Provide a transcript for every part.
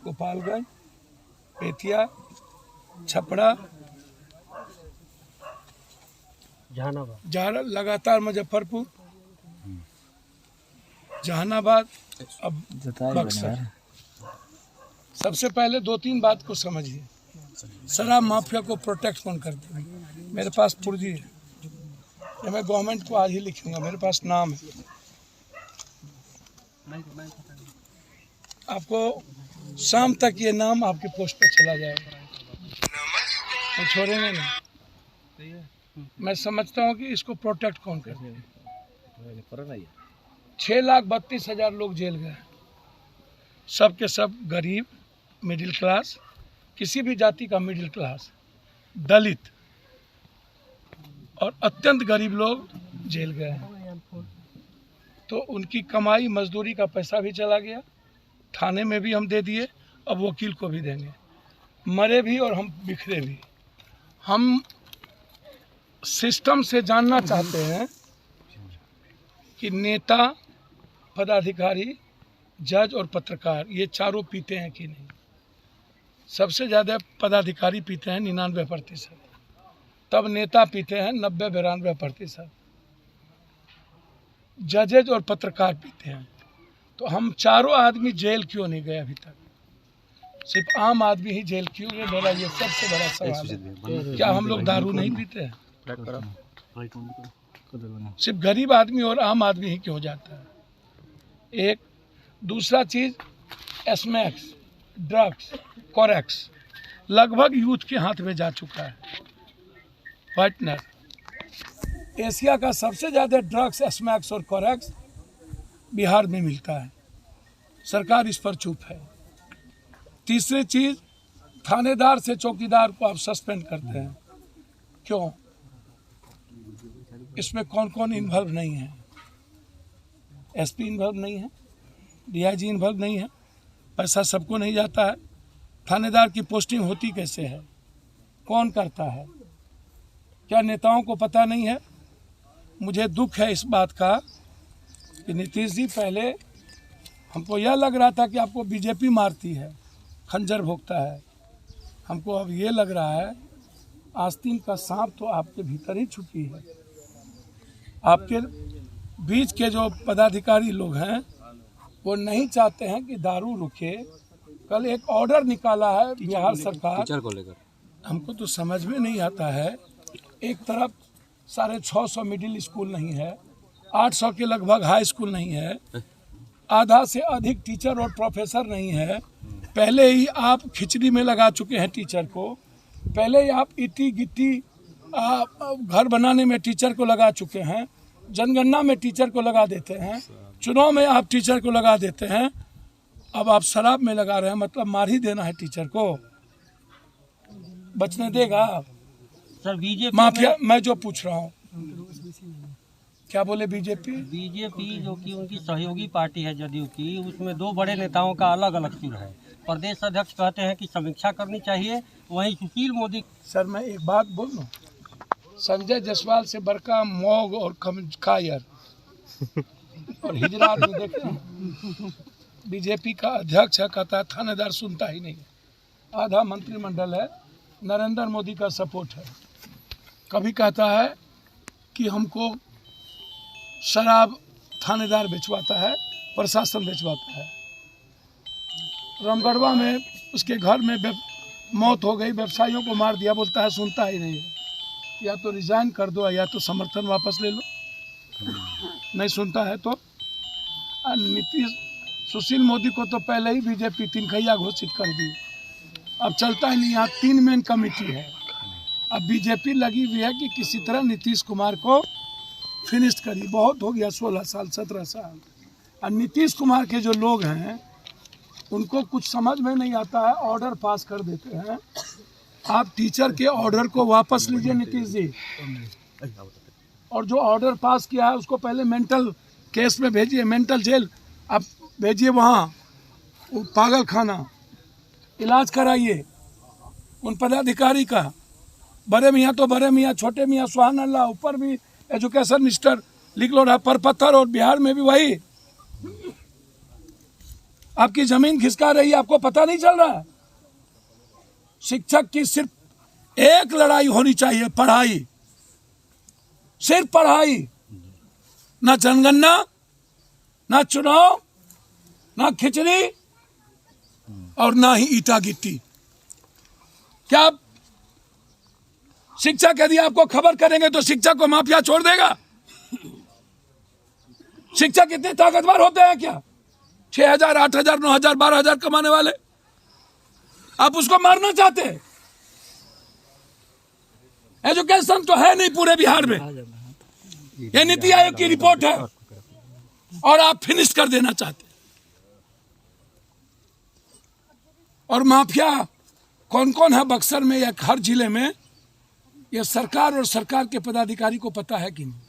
गोपालगंज, बेतिया, छपरा, जहानाबाद, लगातार मुजफ्फरपुर, जहानाबाद, अब बक्सर। सबसे पहले 2-3 बात को समझिए। शराब माफिया को प्रोटेक्ट कौन करता है? मेरे पास पुर्जी है, ये मैं गवर्नमेंट को आज ही लिखूंगा, मेरे पास नाम है, आपको शाम तक ये नाम आपके पोस्ट पर चला जाएगा, तो छोड़ेंगे नहीं। मैं समझता हूँ कि इसको प्रोटेक्ट कौन करते हैं। 6,32,000 लोग जेल गए, सब के सब गरीब, मिडिल क्लास, किसी भी जाति का मिडिल क्लास, दलित और अत्यंत गरीब लोग जेल गए हैं। तो उनकी कमाई मजदूरी का पैसा भी चला गया, थाने में भी हम दे दिए, अब वकील को भी देंगे, मरे भी और हम बिखरे भी। हम सिस्टम से जानना चाहते हैं कि नेता, पदाधिकारी, जज और पत्रकार ये चारों पीते हैं कि नहीं। सबसे ज़्यादा पदाधिकारी पीते हैं 99%, तब नेता पीते हैं 90-92%, जजेज और पत्रकार पीते हैं। तो हम चारों आदमी जेल क्यों नहीं गए अभी तक? सिर्फ आम आदमी ही जेल क्यों गए? मेरा ये सबसे बड़ा सवाल है। क्या हम लोग दारू नहीं पीते हैं? सिर्फ गरीब आदमी और आम आदमी ही क्यों जाता है? एक दूसरा चीज, स्मैक्स, ड्रग्स, कोरेक्स लगभग यूथ के हाथ में जा चुका है। पार्टनर, एशिया का सबसे ज़्यादा ड्रग्स, स्मैक्स और कोरेक्स बिहार में मिलता है, सरकार इस पर चुप है। तीसरी चीज, थानेदार से चौकीदार को आप सस्पेंड करते हैं, क्यों? इसमें कौन कौन इन्वॉल्व नहीं है? एसपी इन्वॉल्व नहीं है, डीआईजी इन्वॉल्व नहीं है, पैसा सबको नहीं जाता है। थानेदार की पोस्टिंग होती कैसे है? कौन करता है? क्या नेताओं को पता नहीं है? मुझे दुख है इस बात का कि नीतीश जी, पहले हमको यह लग रहा था कि आपको बीजेपी मारती है, खंजर भोंकता है, हमको अब ये लग रहा है आस्तीन का सांप तो आपके भीतर ही छुपी है। आपके बीच के जो पदाधिकारी लोग हैं वो नहीं चाहते हैं कि दारू रुके। कल एक ऑर्डर निकाला है बिहार सरकार टीचर को लेकर, हमको तो समझ में नहीं आता है। एक तरफ 650 मिडिल स्कूल नहीं है, 800 के लगभग हाई स्कूल नहीं है, आधा से अधिक टीचर और प्रोफेसर नहीं है। पहले ही आप खिचड़ी में लगा चुके हैं टीचर को, पहले ही आप इटी गिट्टी घर बनाने में टीचर को लगा चुके हैं, जनगणना में टीचर को लगा देते हैं, चुनाव में आप टीचर को लगा देते हैं, अब आप शराब में लगा रहे हैं, मतलब मार ही देना है टीचर को। बचने देगा सर बीजेपी माफिया? मैं जो पूछ रहा हूँ, क्या बोले बीजेपी? बीजेपी जो कि उनकी सहयोगी पार्टी है जदयू की, उसमें 2 बड़े नेताओं का अलग अलग सुर है। प्रदेश अध्यक्ष कहते हैं कि समीक्षा करनी चाहिए, वहीं सुशील मोदी। सर मैं एक बात बोलूं, संजय जायसवाल से बड़का मौग और कायर और हिजरा आदमी देखते हैं। बीजेपी का अध्यक्ष है, कहता है थानेदार सुनता ही नहीं, आधा मंत्रिमंडल है, नरेंद्र मोदी का सपोर्ट है। कभी कहता है कि हमको शराब थानेदार बेचवाता है, प्रशासन बेचवाता है। रामगढ़वा में उसके घर में मौत हो गई, व्यवसायियों को मार दिया, बोलता है सुनता ही नहीं। या तो रिजाइन कर दो या तो समर्थन वापस ले लो, नहीं सुनता है तो। नीतीश, सुशील मोदी को तो पहले ही बीजेपी 3 खैया घोषित कर दी, अब चलता ही नहीं। यहाँ 3 मेन कमेटी है, अब बीजेपी लगी हुई है कि किसी तरह नीतीश कुमार को फिनिश करी। बहुत हो गया, 16 साल 17 साल। और नीतीश कुमार के जो लोग हैं उनको कुछ समझ में नहीं आता है, ऑर्डर पास कर देते हैं। आप टीचर के ऑर्डर को वापस लीजिए नीतीश जी, और जो ऑर्डर पास किया है उसको पहले मेंटल केस में भेजिए, मेंटल जेल आप भेजिए, वहाँ पागल खाना, इलाज कराइए उन पदाधिकारी का। बड़े मियाँ तो बड़े मियाँ, छोटे मियाँ सुहान अल्लाह, ऊपर भी एजुकेशन मिनिस्टर लिख लो रहा पर पत्थर, और बिहार में भी वही। आपकी जमीन खिसका रही है, आपको पता नहीं चल रहा है। शिक्षक की सिर्फ एक लड़ाई होनी चाहिए, पढ़ाई, सिर्फ पढ़ाई, ना जनगणना, ना चुनाव, ना खिचड़ी और ना ही ईटा गिट्टी। क्या शिक्षक यदि आपको खबर करेंगे तो शिक्षक को माफिया छोड़ देगा? शिक्षक इतने ताकतवर होते हैं क्या? 6,000, 8,000, 9,000, 12,000 कमाने वाले, आप उसको मारना चाहते हैं? एजुकेशन तो है नहीं पूरे बिहार में, ये नीति आयोग की रिपोर्ट है और आप फिनिश कर देना चाहते हैं। और माफिया कौन कौन है बक्सर में या हर जिले में, यह सरकार और सरकार के पदाधिकारी को पता है कि नहीं?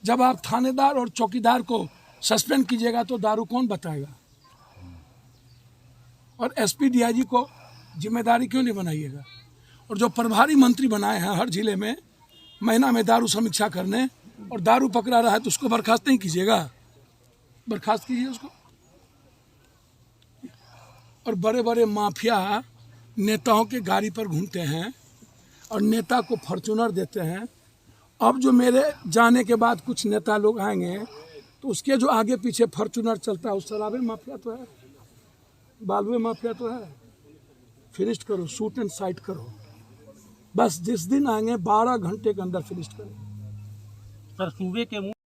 जब आप थानेदार और चौकीदार को सस्पेंड कीजिएगा तो दारू कौन बताएगा? और एसपी डीआईजी को जिम्मेदारी क्यों नहीं बनाइएगा? और जो प्रभारी मंत्री बनाए हैं हर जिले में महीना में दारू समीक्षा करने, और दारू पकड़ा रहा है तो उसको बर्खास्त नहीं कीजिएगा? बर्खास्त कीजिए उसको। और बड़े बड़े माफिया नेताओं के गाड़ी पर घूमते हैं और नेता को फॉर्च्यूनर देते हैं। अब जो मेरे जाने के बाद कुछ नेता लोग आएंगे तो उसके जो आगे पीछे फॉर्च्यूनर चलता है, उस शराबे माफिया तो है, बालुए माफिया तो है। फिनिश करो, शूट एंड साइट करो, बस जिस दिन आएंगे 12 घंटे के अंदर फिनिश करो। सर, सूबे के